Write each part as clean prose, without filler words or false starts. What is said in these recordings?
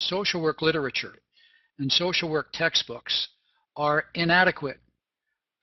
social work literature and social work textbooks are inadequate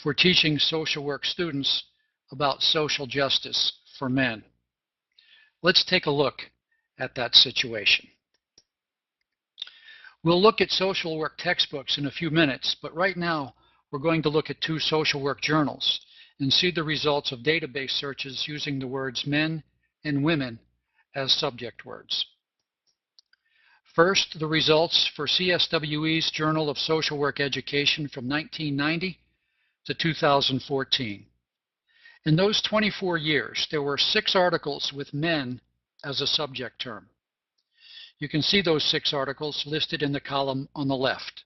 for teaching social work students about social justice for men. Let's take a look at that situation. We'll look at social work textbooks in a few minutes, but right now we're going to look at 2 social work journals and see the results of database searches using the words men and women as subject words. First, the results for CSWE's Journal of Social Work Education from 1990 to 2014. In those 24 years, there were 6 articles with men as a subject term. You can see those 6 articles listed in the column on the left.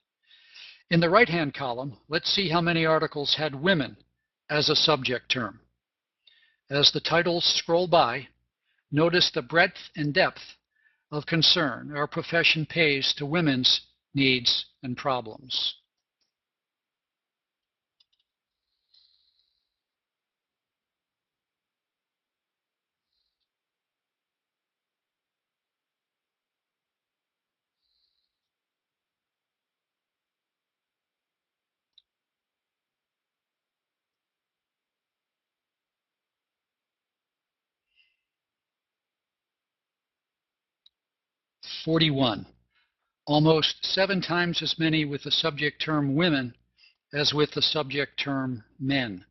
In the right-hand column, let's see how many articles had women as a subject term. As the titles scroll by, notice the breadth and depth of concern our profession pays to women's needs and problems. "41, almost 7 times as many with the subject term women as with the subject term men.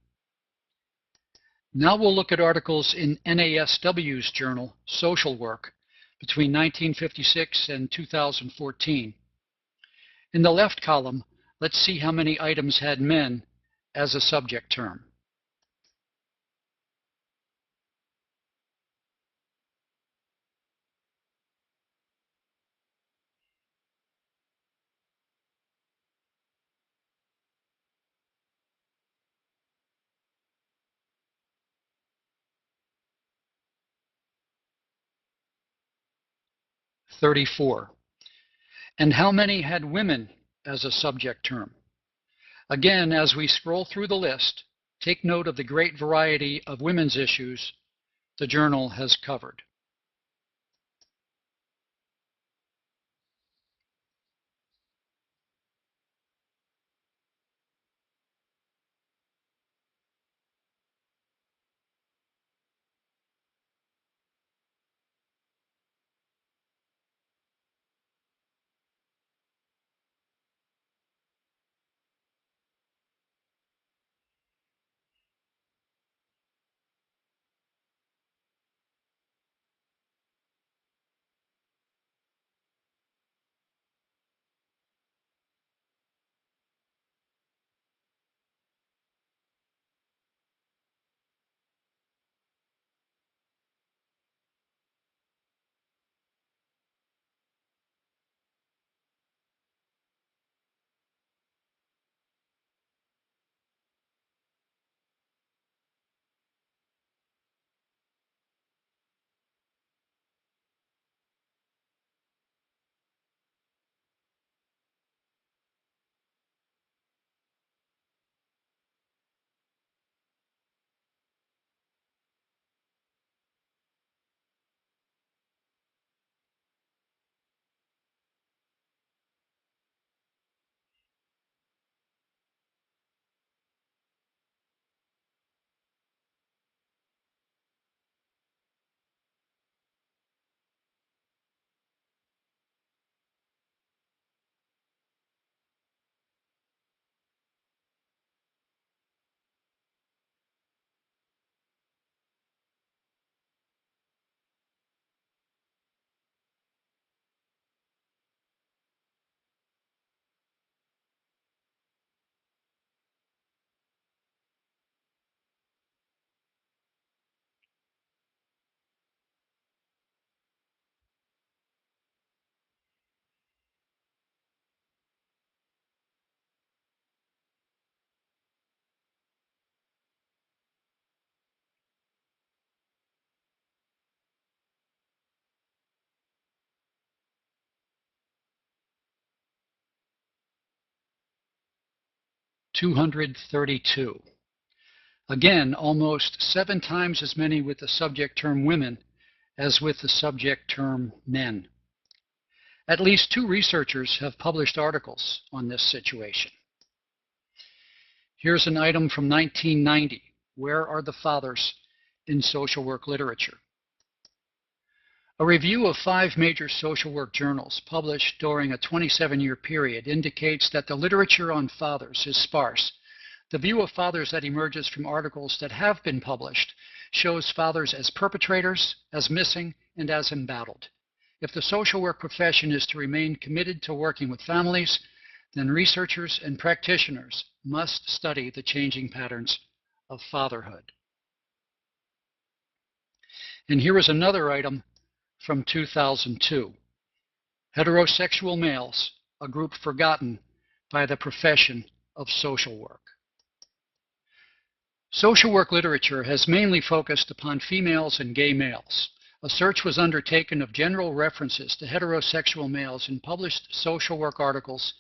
Now we'll look at articles in NASW's journal, Social Work, between 1956 and 2014. In the left column, let's see how many items had men as a subject term. "34. And how many had women as a subject term? Again, as we scroll through the list, take note of the great variety of women's issues the journal has covered. "232. Again, almost 7 times as many with the subject term women as with the subject term men. At least 2 researchers have published articles on this situation. Here's an item from 1990. Where are the fathers in social work literature? A review of 5 major social work journals published during a 27-year period indicates that the literature on fathers is sparse. The view of fathers that emerges from articles that have been published shows fathers as perpetrators, as missing, and as embattled. If the social work profession is to remain committed to working with families, then researchers and practitioners must study the changing patterns of fatherhood. And here is another item from 2002. Heterosexual males, a group forgotten by the profession of social work. Social work literature has mainly focused upon females and gay males. A search was undertaken of general references to heterosexual males in published social work articles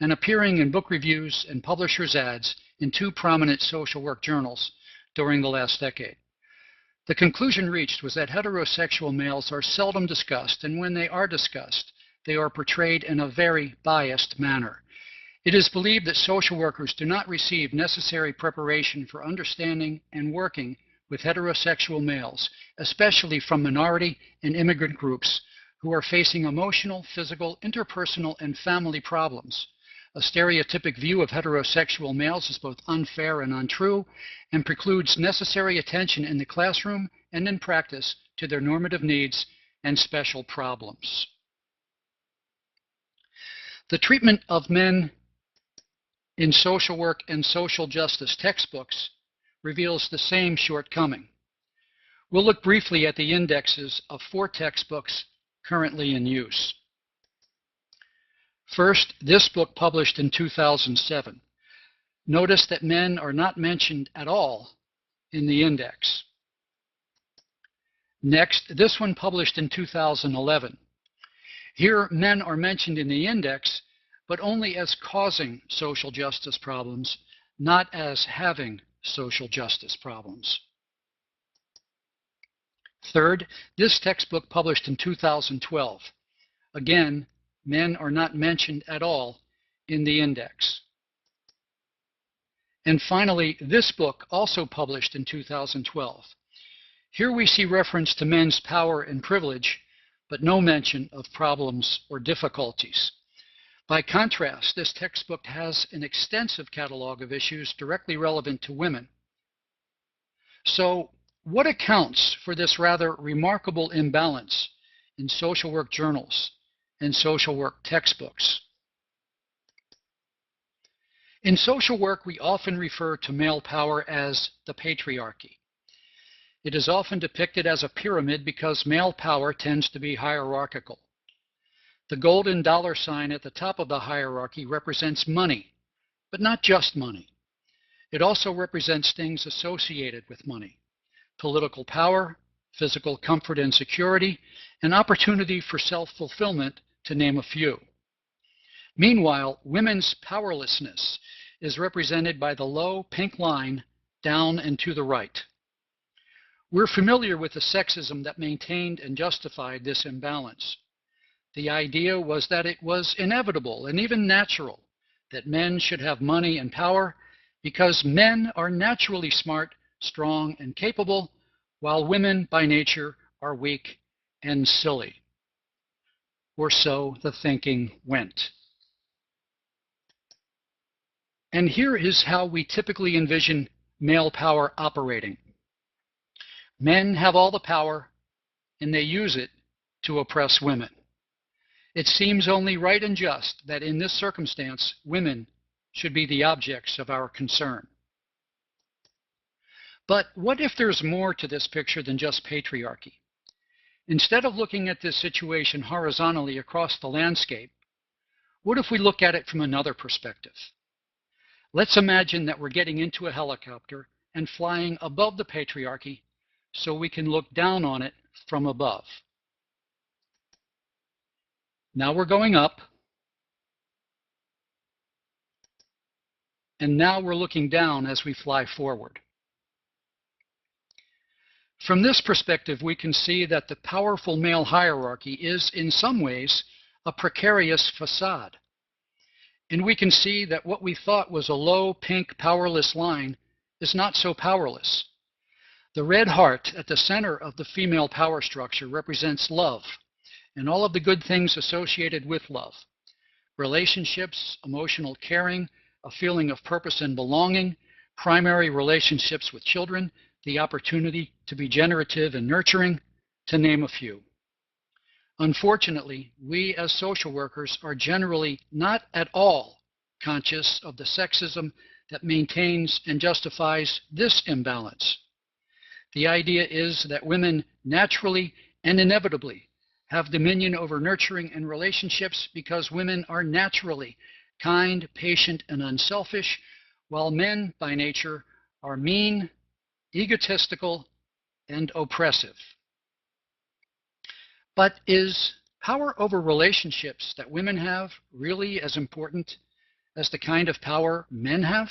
and appearing in book reviews and publishers' ads in 2 prominent social work journals during the last decade. The conclusion reached was that heterosexual males are seldom discussed, and when they are discussed, they are portrayed in a very biased manner. It is believed that social workers do not receive necessary preparation for understanding and working with heterosexual males, especially from minority and immigrant groups who are facing emotional, physical, interpersonal, and family problems. A stereotypic view of heterosexual males is both unfair and untrue, and precludes necessary attention in the classroom and in practice to their normative needs and special problems. The treatment of men in social work and social justice textbooks reveals the same shortcoming. We'll look briefly at the indexes of 4 textbooks currently in use. First, this book published in 2007. Notice that men are not mentioned at all in the index. Next, this one published in 2011. Here, men are mentioned in the index, but only as causing social justice problems, not as having social justice problems. Third, this textbook published in 2012. Again, men are not mentioned at all in the index. And finally, this book, also published in 2012. Here we see reference to men's power and privilege, but no mention of problems or difficulties. By contrast, this textbook has an extensive catalog of issues directly relevant to women. So, what accounts for this rather remarkable imbalance in social work journals and social work textbooks? In social work, we often refer to male power as the patriarchy. It is often depicted as a pyramid because male power tends to be hierarchical. The golden dollar sign at the top of the hierarchy represents money, but not just money. It also represents things associated with money: political power, physical comfort and security, and opportunity for self-fulfillment, to name a few. Meanwhile, women's powerlessness is represented by the low pink line down and to the right. We're familiar with the sexism that maintained and justified this imbalance. The idea was that it was inevitable and even natural that men should have money and power because men are naturally smart, strong, and capable, while women by nature are weak and silly. Or so the thinking went. And here is how we typically envision male power operating. Men have all the power, and they use it to oppress women. It seems only right and just that in this circumstance, women should be the objects of our concern. But what if there's more to this picture than just patriarchy? Instead of looking at this situation horizontally across the landscape, what if we look at it from another perspective? Let's imagine that we're getting into a helicopter and flying above the patriarchy so we can look down on it from above. Now we're going up, and now we're looking down as we fly forward. From this perspective, we can see that the powerful male hierarchy is, in some ways, a precarious facade. And we can see that what we thought was a low, pink, powerless line is not so powerless. The red heart at the center of the female power structure represents love and all of the good things associated with love. Relationships, emotional caring, a feeling of purpose and belonging, primary relationships with children, the opportunity to be generative and nurturing, to name a few. Unfortunately, we as social workers are generally not at all conscious of the sexism that maintains and justifies this imbalance. The idea is that women naturally and inevitably have dominion over nurturing and relationships because women are naturally kind, patient, and unselfish, while men by nature are mean, egotistical, and oppressive. But is power over relationships that women have really as important as the kind of power men have?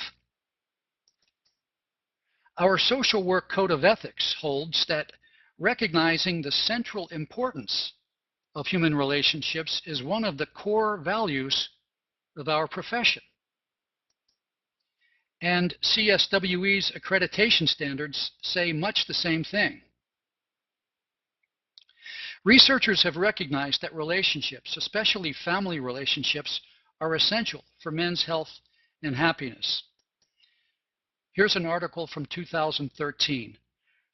Our social work code of ethics holds that recognizing the central importance of human relationships is one of the core values of our profession. And CSWE's accreditation standards say much the same thing. Researchers have recognized that relationships, especially family relationships, are essential for men's health and happiness. Here's an article from 2013.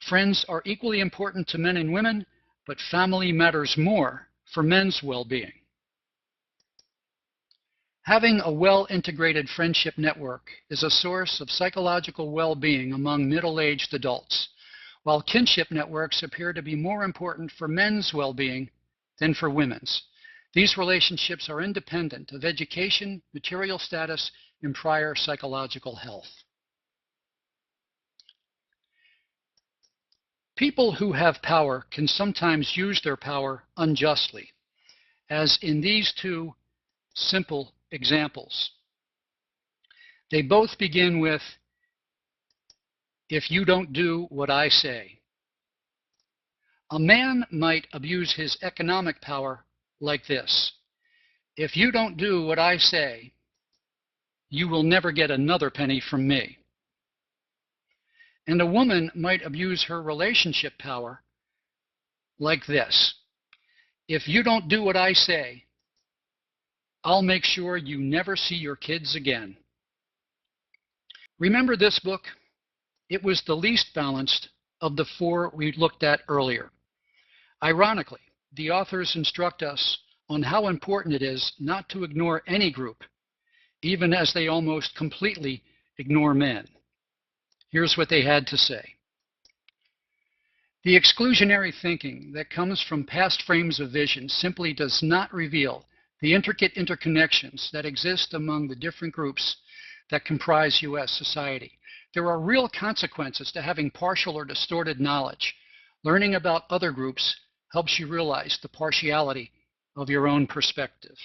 Friends are equally important to men and women, but family matters more for men's well-being. Having a well-integrated friendship network is a source of psychological well-being among middle-aged adults, while kinship networks appear to be more important for men's well-being than for women's. These relationships are independent of education, material status, and prior psychological health. People who have power can sometimes use their power unjustly, as in these two simple examples. They both begin with, "If you don't do what I say." A man might abuse his economic power like this: "If you don't do what I say, you will never get another penny from me." And a woman might abuse her relationship power like this: "If you don't do what I say, I'll make sure you never see your kids again." Remember this book? It was the least balanced of the four we looked at earlier. Ironically, the authors instruct us on how important it is not to ignore any group, even as they almost completely ignore men. Here's what they had to say. The exclusionary thinking that comes from past frames of vision simply does not reveal the intricate interconnections that exist among the different groups that comprise U.S. society. There are real consequences to having partial or distorted knowledge. Learning about other groups helps you realize the partiality of your own perspective.